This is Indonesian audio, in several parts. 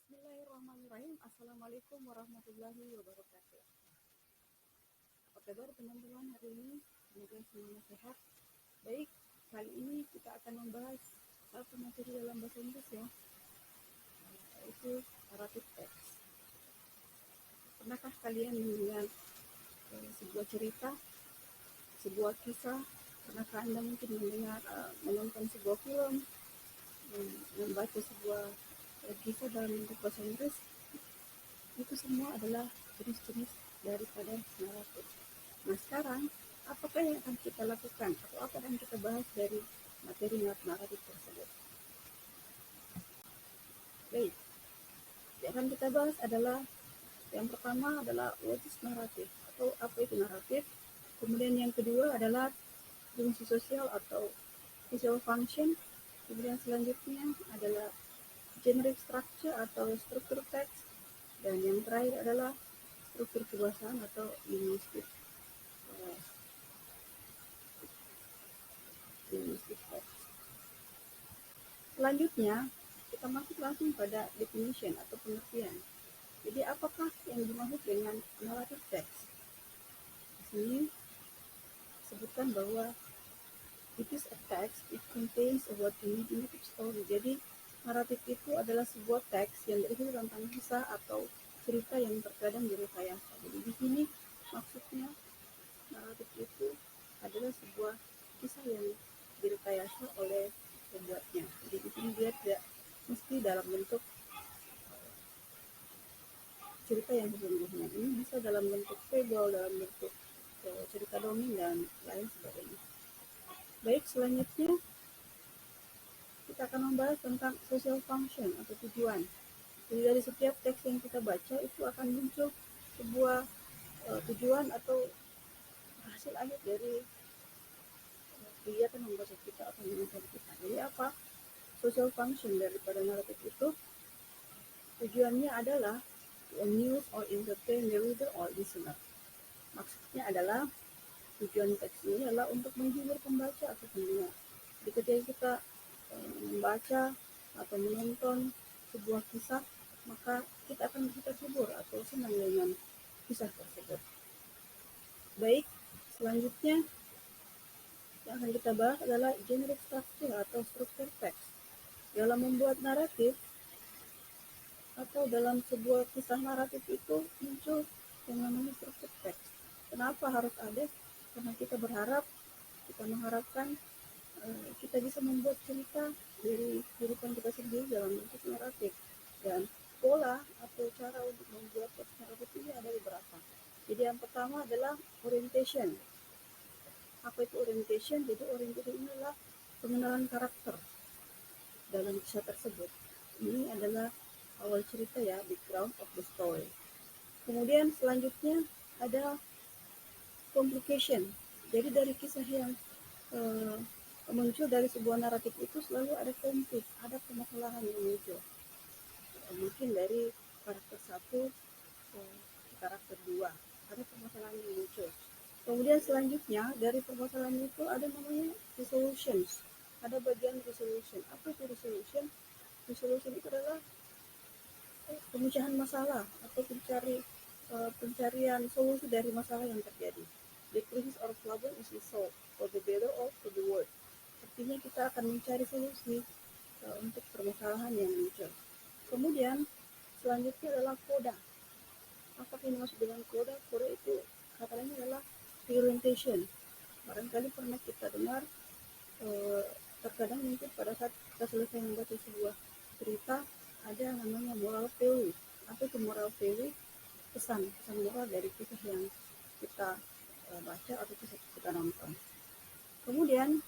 Bismillahirrahmanirrahim. Assalamualaikum warahmatullahi wabarakatuh. Apa kabar teman-teman hari ini? Semoga semuanya sehat. Baik, kali ini kita akan membahas satu materi dalam bahasa Inggris ya, yaitu narrative text. Pernahkah kalian mendengar sebuah cerita, sebuah kisah? Pernahkah Anda mungkin menonton sebuah film, membaca sebuah kisah dalam bentuk bahasa Inggris? Itu semua adalah jenis-jenis daripada naratif. Nah sekarang, apakah yang akan kita lakukan atau apa yang kita bahas dari materi naratif tersebut? Baik, yang akan kita bahas adalah yang pertama adalah what is narrative atau apa itu naratif. Kemudian yang kedua adalah fungsi sosial atau visual function. Kemudian selanjutnya adalah generic structure atau struktur teks. Dan yang terakhir adalah struktur kebahasaan atau linguistic text. Selanjutnya, kita masuk langsung pada definition atau pengertian. Jadi, apakah yang dimaksud dengan narrative text? Di sini sebutkan bahwa it is a text, it contains a imaginative story. Jadi, naratif itu adalah sebuah teks yang berisi tentang kisah atau cerita yang terkadang direkayasa. Jadi, di sini maksudnya naratif itu adalah sebuah kisah yang direkayasa oleh pembuatnya. Jadi di sini dia tidak mesti dalam bentuk cerita yang sesungguhnya. Ini bisa dalam bentuk fable, dalam bentuk cerita dongeng dan lain sebagainya. Baik, selanjutnya kita akan membahas tentang social function atau tujuan. Jadi dari setiap teks yang kita baca itu akan muncul sebuah tujuan atau hasil akhir dari kegiatan membaca kita atau menonton kita. Jadi apa social function daripada naratif itu? Tujuannya adalah to amuse or entertain the reader or listener. Maksudnya adalah tujuan teks ini adalah untuk menghibur pembaca atau pendengar. Jadi ketika kita membaca atau menonton sebuah kisah, maka kita akan bisa terhibur atau senang dengan kisah tersebut. Baik, selanjutnya yang akan kita bahas adalah generic structure atau struktur teks. Dalam membuat naratif atau dalam sebuah kisah naratif itu muncul yang namanya struktur teks. Kenapa harus ada? Karena kita mengharapkan kita bisa membuat cerita dari kehidupan kita sendiri dalam bentuk naratif. Dan pola atau cara untuk membuat teks naratif ini ada beberapa. Jadi yang pertama adalah orientation. Apa itu orientation? Jadi orientation ini adalah pengenalan karakter dalam kisah tersebut. Ini adalah awal cerita ya, background of the story. Kemudian selanjutnya ada complication. Jadi dari kisah yang muncul dari sebuah naratif itu selalu ada konflik, ada permasalahan yang muncul. Mungkin dari karakter 1 ke karakter 2, ada permasalahan yang muncul. Kemudian selanjutnya dari permasalahan itu ada namanya resolutions. Ada bagian resolution. Apa itu resolution? Resolution itu adalah pemecahan masalah atau pencarian solusi dari masalah yang terjadi. The crisis or problem is resolved for the better or for the worse. Artinya kita akan mencari solusi untuk permasalahan yang muncul. Kemudian selanjutnya adalah koda. Apa yang dimaksud dengan koda? Koda itu katanya adalah orientation. Barangkali pernah kita dengar terkadang mungkin pada saat kita selesai membaca sebuah cerita ada namanya moral value. Apa itu moral value? Pesan moral dari kisah yang kita baca atau kisah kita nonton. Kemudian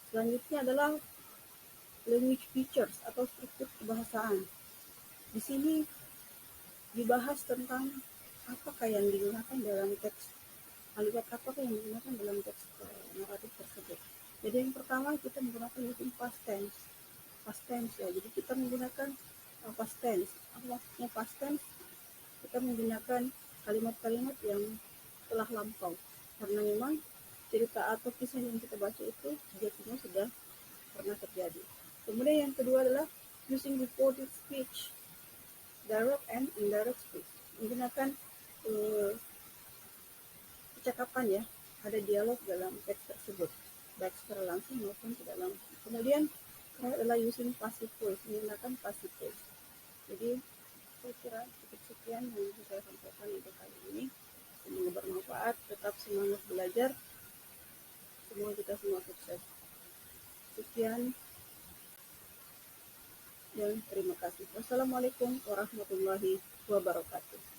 selanjutnya adalah language features atau struktur kebahasaan. Di sini dibahas tentang apakah yang digunakan dalam teks, kalimat apakah yang digunakan dalam teks naratif tersebut. Jadi yang pertama kita menggunakan using past tense ya. Jadi kita menggunakan past tense. Apa maksudnya past tense? Kita menggunakan kalimat-kalimat yang telah lampau. Karena memang cerita atau kisah yang kita baca itu sejatinya sudah pernah terjadi. Kemudian yang kedua adalah using recorded speech, direct and indirect speech. Menggunakan uh, percakapan ya, ada dialog dalam teks tersebut, baik secara langsung maupun tidak langsung. Kemudian adalah using passive voice, menggunakan passive voice. Jadi saya kira cukup sekian yang bisa saya sampaikan untuk kali ini. Semoga bermanfaat, tetap semangat belajar, semoga kita semua sukses. Sekian dan terima kasih. Wassalamualaikum warahmatullahi wabarakatuh.